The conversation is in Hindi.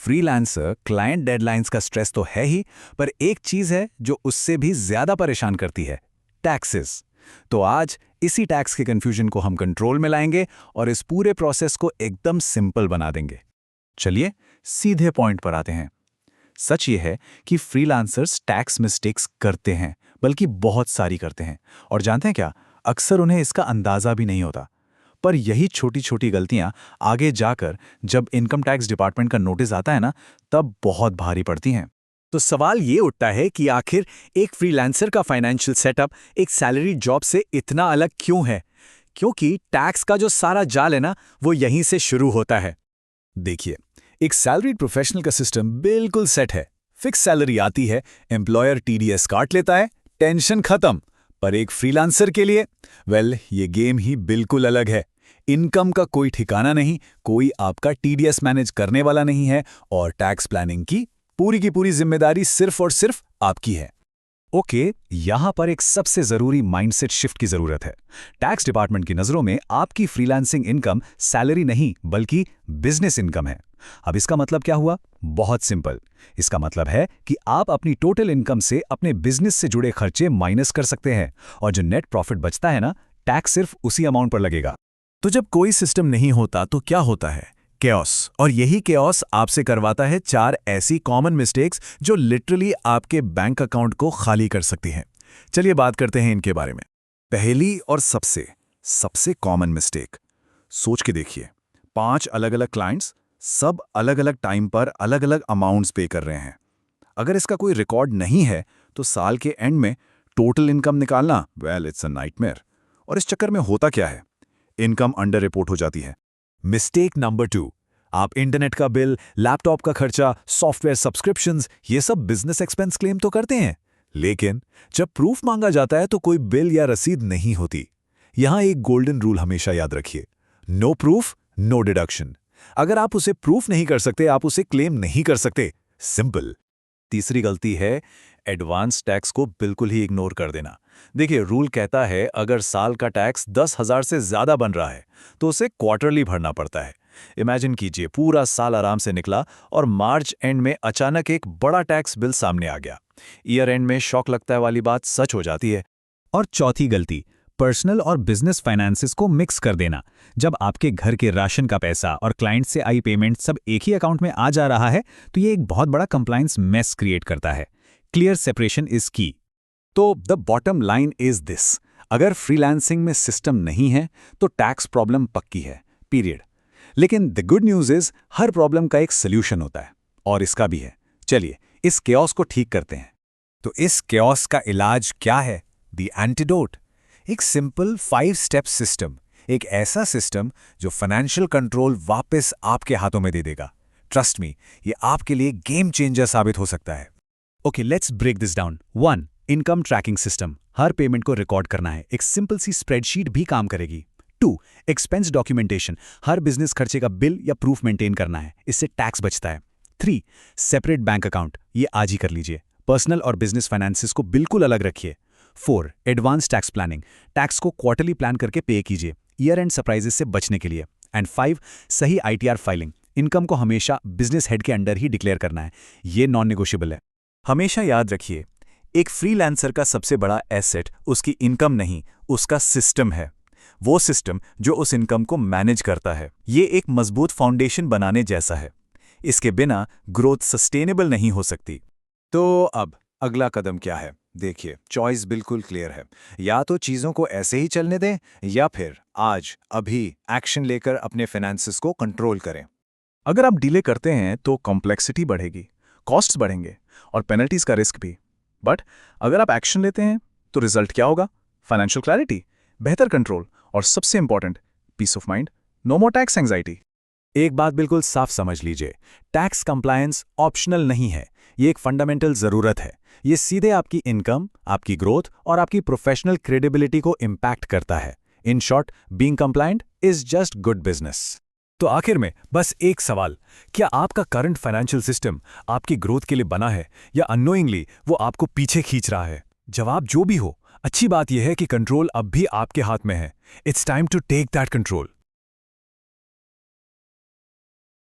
फ्रीलांसर क्लाइंट डेडलाइंस का स्ट्रेस तो है ही, पर एक चीज है जो उससे भी ज्यादा परेशान करती है, टैक्सेस। तो आज इसी टैक्स के कंफ्यूजन को हम कंट्रोल में लाएंगे और इस पूरे प्रोसेस को एकदम सिंपल बना देंगे। चलिए सीधे पॉइंट पर आते हैं। सच ये है कि फ्रीलांसर्स टैक्स मिस्टेक्स करते हैं, बल्कि बहुत सारी करते हैं। और जानते हैं क्या, अक्सर उन्हें इसका अंदाजा भी नहीं होता। पर यही छोटी छोटी गलतियां आगे जाकर जब इनकम टैक्स डिपार्टमेंट का नोटिस आता है ना, तब बहुत भारी पड़ती हैं। तो सवाल ये उठता है कि आखिर एक फ्रीलांसर का फाइनेंशियल सेटअप एक सैलरी जॉब से इतना अलग क्यों है? क्योंकि टैक्स का जो सारा जाल है ना, वो यहीं से शुरू होता है। देखिए, एक सैलरीड प्रोफेशनल का सिस्टम बिल्कुल सेट है। फिक्स सैलरी आती है, एम्प्लॉयर टीडीएस काट लेता है, टेंशन खत्म। पर एक फ्रीलांसर के लिए ये गेम ही बिल्कुल अलग है। इनकम का कोई ठिकाना नहीं, कोई आपका टीडीएस मैनेज करने वाला नहीं है, और टैक्स प्लानिंग की पूरी जिम्मेदारी सिर्फ और सिर्फ आपकी है। ओके, यहां पर एक सबसे जरूरी माइंडसेट शिफ्ट की जरूरत है। टैक्स डिपार्टमेंट की नजरों में आपकी फ्रीलांसिंग इनकम सैलरी नहीं, बल्कि बिजनेस इनकम है। अब इसका मतलब क्या हुआ? बहुत सिंपल। इसका मतलब है कि आप अपनी टोटल इनकम से अपने बिजनेस से जुड़े खर्चे माइनस कर सकते हैं, और जो नेट प्रॉफिट बचता है ना, टैक्स सिर्फ उसी अमाउंट पर लगेगा। तो जब कोई सिस्टम नहीं होता तो क्या होता है? केओस। और यही केओस आपसे करवाता है 4 ऐसी कॉमन मिस्टेक्स जो लिटरली आपके बैंक अकाउंट को खाली कर सकती हैं। चलिए बात करते हैं इनके बारे में। पहली और सबसे कॉमन मिस्टेक, सोच के देखिए, 5 अलग अलग क्लाइंट्स, सब अलग अलग टाइम पर अलग अलग अमाउंट्स पे कर रहे हैं। अगर इसका कोई रिकॉर्ड नहीं है तो साल के एंड में टोटल इनकम निकालना इट्स अ नाइटमेयर। और इस चक्कर में होता क्या है? इनकम अंडर रिपोर्ट हो जाती है। मिस्टेक नंबर 2, आप इंटरनेट का बिल, लैपटॉप का खर्चा, सॉफ्टवेयर सब्सक्रिप्शंस, ये सब बिजनेस एक्सपेंस क्लेम तो करते हैं, लेकिन जब प्रूफ मांगा जाता है तो कोई बिल या रसीद नहीं होती। यहां एक गोल्डन रूल हमेशा याद रखिए, नो प्रूफ नो डिडक्शन। अगर आप उसे प्रूफ नहीं कर सकते, आप उसे क्लेम नहीं कर सकते। सिंपल। तीसरी गलती है एडवांस टैक्स को बिल्कुल ही इग्नोर कर देना। देखिए, रूल कहता है अगर साल का टैक्स 10,000 से ज्यादा बन रहा है तो उसे क्वार्टरली भरना पड़ता है। इमेजिन कीजिए, पूरा साल आराम से निकला और मार्च एंड में अचानक एक बड़ा टैक्स बिल सामने आ गया। ईयर एंड में शॉक लगता है वाली बात सच हो जाती है। और चौथी गलती, पर्सनल और बिजनेस फाइनेंसेस को मिक्स कर देना। जब आपके घर के राशन का पैसा और क्लाइंट से आई पेमेंट सब एक ही अकाउंट में आ जा रहा है, तो ये एक बहुत बड़ा कंप्लायंस मेस क्रिएट करता है। क्लियर सेपरेशन इज की। तो the bottom line is this, अगर फ्रीलांसिंग में सिस्टम नहीं है तो टैक्स प्रॉब्लम पक्की है, पीरियड। लेकिन the good news is, her problem का एक सोल्यूशन होता है, और इसका भी है। चलिए इस केओस को ठीक करते हैं। तो इस केओस का इलाज क्या है? The antidote. एक सिंपल 5 स्टेप सिस्टम, एक ऐसा सिस्टम जो फाइनेंशियल कंट्रोल वापस आपके हाथों में दे देगा। ट्रस्ट मी, ये आपके लिए गेम चेंजर साबित हो सकता है। Okay, let's break this down. 1, income tracking system. हर पेमेंट को रिकॉर्ड करना है, एक सिंपल सी स्प्रेडशीट भी काम करेगी। 2, एक्सपेंस डॉक्यूमेंटेशन। हर बिजनेस खर्चे का बिल या प्रूफ मेंटेन करना है, इससे टैक्स बचता है। 3, सेपरेट बैंक अकाउंट। ये आज ही कर लीजिए, पर्सनल और बिजनेस फाइनेंसेस को बिल्कुल अलग रखिए। 4, एडवांस टैक्स प्लानिंग। टैक्स को क्वार्टरली प्लान करके पे कीजिए, ईयर एंड सरप्राइजेस से बचने के लिए। एंड 5, सही आईटीआर फाइलिंग। इनकम को हमेशा बिजनेस हेड के अंडर ही डिक्लेयर करना है, ये नॉन नेगोशिएबल है। हमेशा याद रखिए, एक फ्रीलांसर का सबसे बड़ा एसेट उसकी इनकम नहीं, उसका सिस्टम है। वो सिस्टम जो उस इनकम को मैनेज करता है। ये एक मजबूत फाउंडेशन बनाने जैसा है। इसके बिना ग्रोथ सस्टेनेबल नहीं हो सकती। तो अब अगला कदम क्या है? देखिए, चॉइस बिल्कुल क्लियर है। या तो चीज़ों को ऐसे ही चलने दें, या फिर आज अभी एक्शन लेकर अपने फाइनेंसेस को कंट्रोल करें। अगर आप डिले करते हैं तो कॉम्प्लेक्सिटी बढ़ेगी, कॉस्ट्स बढ़ेंगे और पेनल्टीज का रिस्क भी। बट अगर आप एक्शन लेते हैं तो रिजल्ट क्या होगा? फाइनेंशियल क्लैरिटी, बेहतर कंट्रोल और सबसे important, peace of mind. No more tax anxiety. एक बात बिल्कुल साफ समझ लीजिए, टैक्स कंप्लायंस ऑप्शनल नहीं है, ये एक फंडामेंटल जरूरत है। ये सीधे आपकी इनकम, आपकी ग्रोथ और आपकी प्रोफेशनल क्रेडिबिलिटी को इंपैक्ट करता है। In short, being compliant is just good business. तो आखिर में बस एक सवाल, क्या आपका करंट फाइनेंशियल सिस्टम आपकी ग्रोथ के लिए बना है, या अननोइंगली वो आपको पीछे खींच रहा है? जवाब जो भी हो, अच्छी बात यह है कि कंट्रोल अब भी आपके हाथ में है। It's time to take that control.